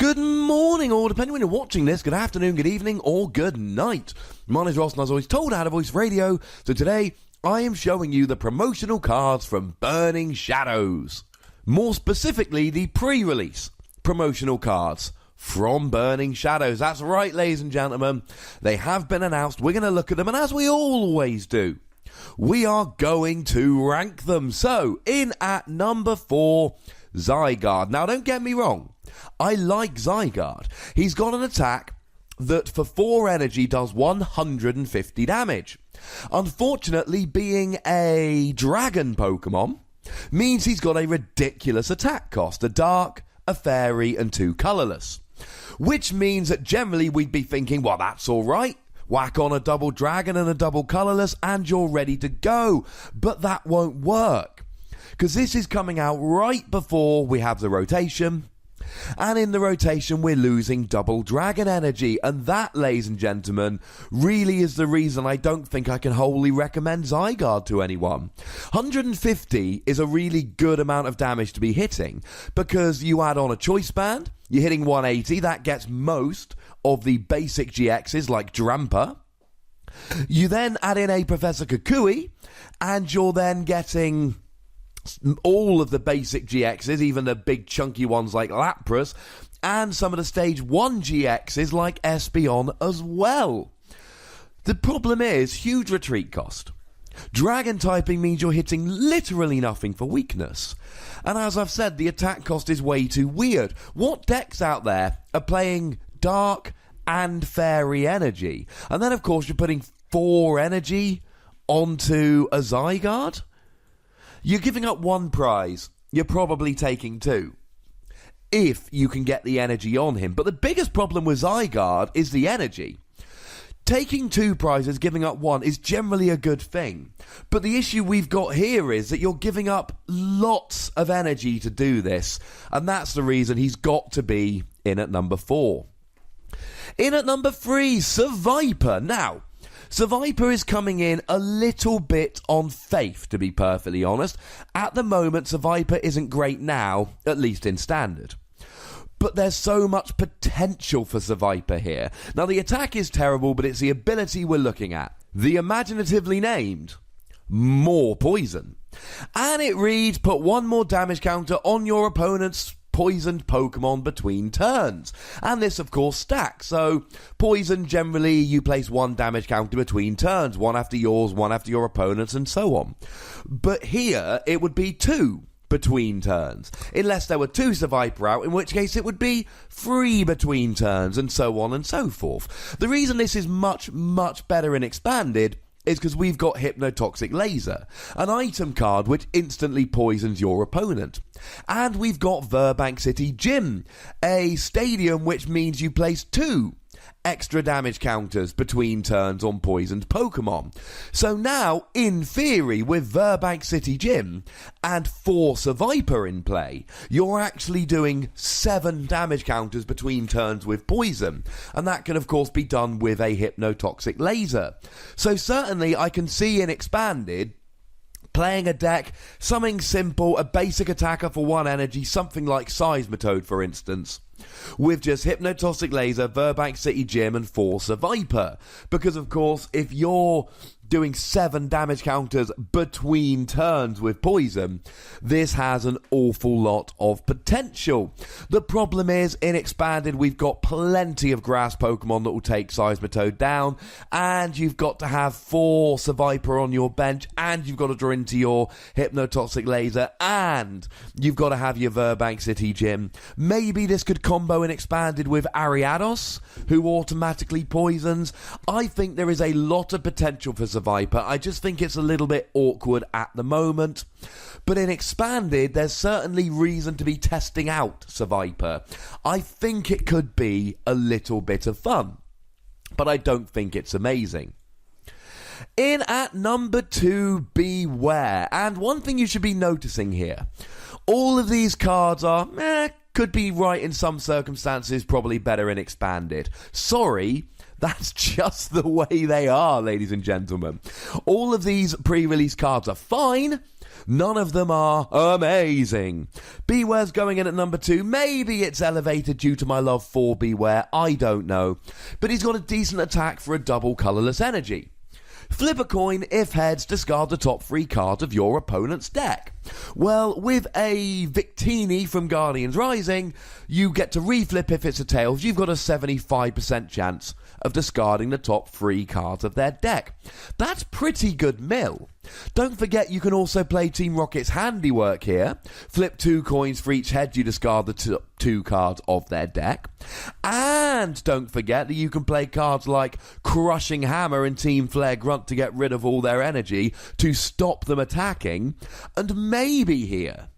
Good morning, or depending when you're watching this, good afternoon, good evening, or good night. My name is Ross, and as always told, I had a voice radio. So today, I am showing you the promotional cards from Burning Shadows. More specifically, the pre-release promotional cards from Burning Shadows. That's right, ladies and gentlemen. They have been announced. We're going to look at them, and as we always do, we are going to rank them. So, in at number 4, Zygarde. Now, don't get me wrong. I like Zygarde. He's got an attack that for 4 energy does 150 damage. Unfortunately, being a dragon Pokemon means he's got a ridiculous attack cost. A dark, a fairy, and 2 colourless. Which means that generally we'd be thinking, well, that's alright. Whack on a double dragon and a double colourless and you're ready to go. But that won't work. Because this is coming out right before we have the rotation. And in the rotation, we're losing double dragon energy. And that, ladies and gentlemen, really is the reason I don't think I can wholly recommend Zygarde to anyone. 150 is a really good amount of damage to be hitting, because you add on a choice band, you're hitting 180, that gets most of the basic GXs like Drampa. You then add in a Professor Kukui, and you're then getting all of the basic GXs, even the big chunky ones like Lapras, and some of the stage 1 GXs like Espeon as well. The problem is huge retreat cost. Dragon typing means you're hitting literally nothing for weakness. And as I've said, the attack cost is way too weird. What decks out there are playing dark and fairy energy? And then of course you're putting 4 energy onto a Zygarde? You're giving up 1 prize, you're probably taking 2. If you can get the energy on him. But the biggest problem with Zygarde is the energy. Taking 2 prizes, giving up 1 is generally a good thing. But the issue we've got here is that you're giving up lots of energy to do this. And that's the reason he's got to be in at number 4. In at number 3, Seviper. Now, Seviper is coming in a little bit on faith, to be perfectly honest. At the moment, Seviper isn't great now, at least in Standard. But there's so much potential for Seviper here. Now, the attack is terrible, but it's the ability we're looking at. The imaginatively named More Poison. And it reads, put 1 more damage counter on your opponent's poisoned Pokemon between turns. And this of course stacks. So poison, generally you place 1 damage counter between turns, 1 after yours, 1 after your opponent's, and so on. But here it would be 2 between turns, unless there were 2 Seviper out, in which case it would be 3 between turns, and so on and so forth. The reason this is much better in Expanded is because we've got Hypnotoxic Laser, an item card which instantly poisons your opponent. And we've got Burbank City Gym, a stadium which means you place 2 extra damage counters between turns on poisoned Pokemon. So now, in theory, with Burbank City Gym and 4 Seviper in play, you're actually doing 7 damage counters between turns with poison. And that can, of course, be done with a Hypnotoxic Laser. So certainly, I can see in Expanded playing a deck, something simple, a basic attacker for 1 energy, something like Seismitoad, for instance, with just Hypnotoxic Laser, Burbank City Gym, and 4 Seviper. Because, of course, if you're doing 7 damage counters between turns with poison, this has an awful lot of potential. The problem is, in Expanded, we've got plenty of grass Pokemon that will take Seismitoad down, and you've got to have 4 Seviper on your bench, and you've got to draw into your Hypnotoxic Laser, and you've got to have your Burbank City Gym. Maybe this could combo in Expanded with Ariados, who automatically poisons. I think there is a lot of potential for Seviper. I just think it's a little bit awkward at the moment. But in Expanded, there's certainly reason to be testing out Seviper. I think it could be a little bit of fun, but I don't think it's amazing. In at number 2, Bewear. And one thing you should be noticing here, all of these cards are, could be right in some circumstances, probably better in Expanded. Sorry, that's just the way they are, ladies and gentlemen. All of these pre-release cards are fine, None of them are amazing. Bewear's going in at number 2. Maybe it's elevated due to my love for Bewear, I don't know. But he's got a decent attack for a double colourless energy. Flip a coin. If heads, discard the top 3 cards of your opponent's deck. Well, with a Victini from Guardians Rising, you get to reflip if it's a tails. You've got a 75% chance of discarding the top 3 cards of their deck. That's pretty good mill. Don't forget you can also play Team Rocket's handiwork here. Flip 2 coins for each head you discard the top 2 cards of their deck. And don't forget that you can play cards like Crushing Hammer and Team Flare Grunt to get rid of all their energy to stop them attacking. And maybe here,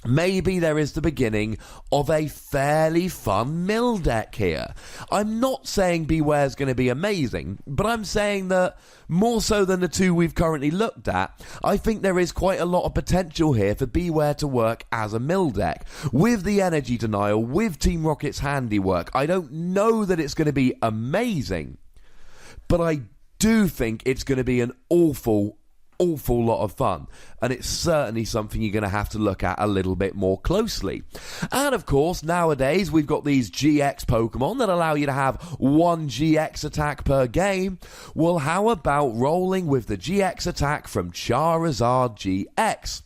maybe there is the beginning of a fairly fun mill deck here. I'm not saying Bewear's going to be amazing, but I'm saying that more so than the 2 we've currently looked at, I think there is quite a lot of potential here for Bewear to work as a mill deck. With the energy denial, with Team Rocket's handiwork, I don't know that it's going to be amazing, but I do think it's going to be an awful lot of fun, and it's certainly something you're going to have to look at a little bit more closely. And of course, nowadays we've got these GX Pokemon that allow you to have 1 GX attack per game. Well, how about rolling with the GX attack from Charizard GX?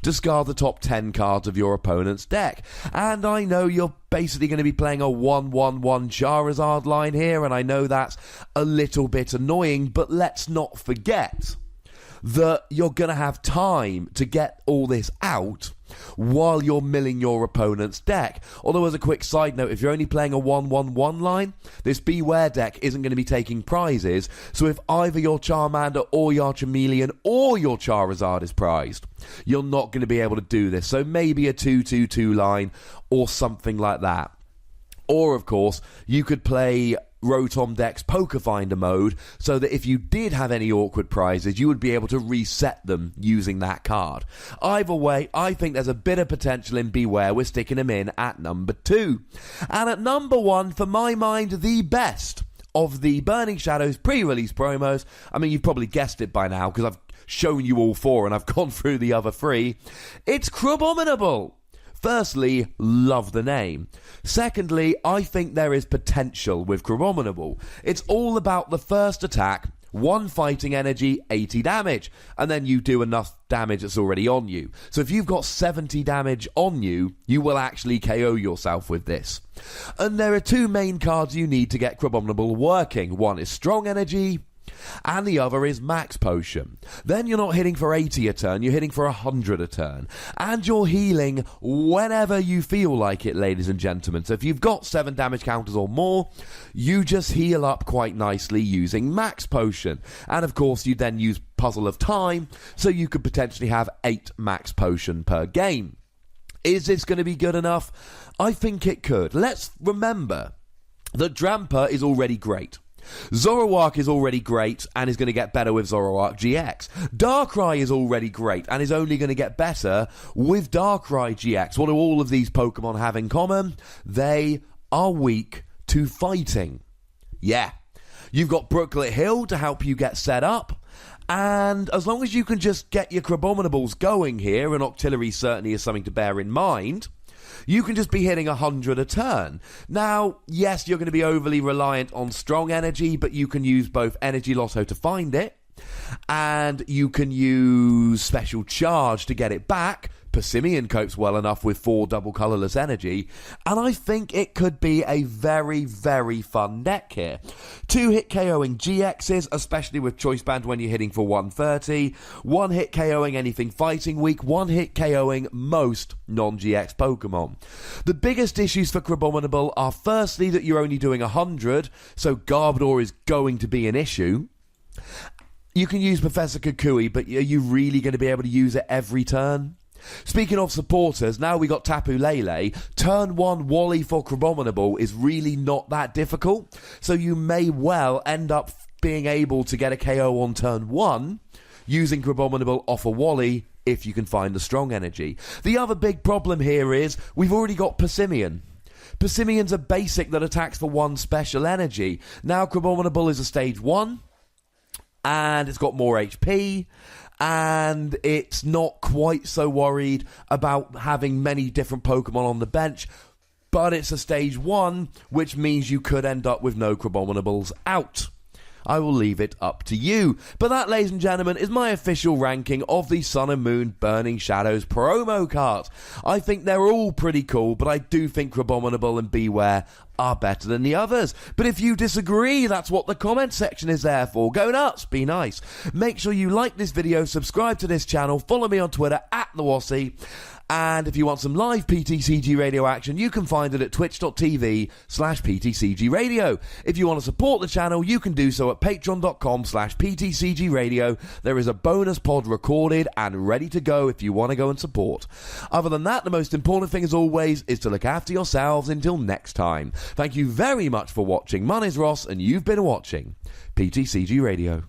Discard the top 10 cards of your opponent's deck. And I know you're basically going to be playing a 1-1-1 Charizard line here, and I know that's a little bit annoying, but let's not forget that you're going to have time to get all this out while you're milling your opponent's deck. Although, as a quick side note, if you're only playing a 1-1-1 line, this Bewear deck isn't going to be taking prizes, so if either your Charmander or your Charmeleon or your Charizard is prized, you're not going to be able to do this. So maybe a 2-2-2 line or something like that. Or, of course, you could play Rotom Deck's Poker Finder mode, so that if you did have any awkward prizes, you would be able to reset them using that card. Either way, I think there's a bit of potential in Bewear. We're sticking him in at number 2. And at number 1, for my mind, the best of the Burning Shadows pre-release promos. I mean, you've probably guessed it by now, because I've shown you all 4 and I've gone through the other 3. It's Crabominable. Firstly, love the name. Secondly, I think there is potential with Crabominable. It's all about the first attack, 1 fighting energy, 80 damage, and then you do enough damage that's already on you. So if you've got 70 damage on you, you will actually KO yourself with this. And there are 2 main cards you need to get Crabominable working. One is Strong Energy, and the other is Max Potion. Then you're not hitting for 80 a turn, you're hitting for 100 a turn. And you're healing whenever you feel like it, ladies and gentlemen. So if you've got 7 damage counters or more, you just heal up quite nicely using Max Potion. And of course, you then use Puzzle of Time, so you could potentially have 8 Max Potion per game. Is this going to be good enough? I think it could. Let's remember that Drampa is already great. Zoroark is already great and is going to get better with Zoroark GX. Darkrai is already great and is only going to get better with Darkrai GX. What do all of these Pokemon have in common? They are weak to fighting. Yeah. You've got Brooklet Hill to help you get set up. And as long as you can just get your Crabominables going here, and Octillery certainly is something to bear in mind, you can just be hitting 100 a turn. Now, yes, you're going to be overly reliant on Strong Energy, but you can use both Energy Lotto to find it, and you can use Special Charge to get it back. Persimmon copes well enough with 4 double colourless energy, and I think it could be a very, very fun deck here. 2-hit KOing GXs, especially with Choice Band when you're hitting for 130. 1-hit KOing anything fighting weak. 1-hit KOing most non-GX Pokemon. The biggest issues for Crabominable are firstly that you're only doing 100, so Garbodor is going to be an issue. You can use Professor Kukui, but are you really going to be able to use it every turn? Speaking of supporters, now we got Tapu Lele. Turn 1 Wally for Crabominable is really not that difficult, so you may well end up being able to get a KO on turn 1 using Crabominable off a Wally if you can find the Strong Energy. The other big problem here is we've already got Persimmon. Persimmon's a basic that attacks for 1 special energy. Now Crabominable is a stage 1, and it's got more HP, and it's not quite so worried about having many different Pokemon on the bench. But it's a stage 1, which means you could end up with no Crabominables out. I will leave it up to you. But that, ladies and gentlemen, is my official ranking of the Sun and Moon Burning Shadows promo cards. I think they're all pretty cool, but I do think Crabominable and Bewear are better than the others. But if you disagree, that's what the comment section is there for. Go nuts, be nice. Make sure you like this video, subscribe to this channel, follow me on Twitter @TheWassy. And if you want some live PTCG radio action, you can find it at twitch.tv/PTCGRadio. If you want to support the channel, you can do so at patreon.com/PTCGRadio. There is a bonus pod recorded and ready to go if you want to go and support. Other than that, the most important thing as always is to look after yourselves until next time. Thank you very much for watching. My name's Ross and you've been watching PTCG Radio.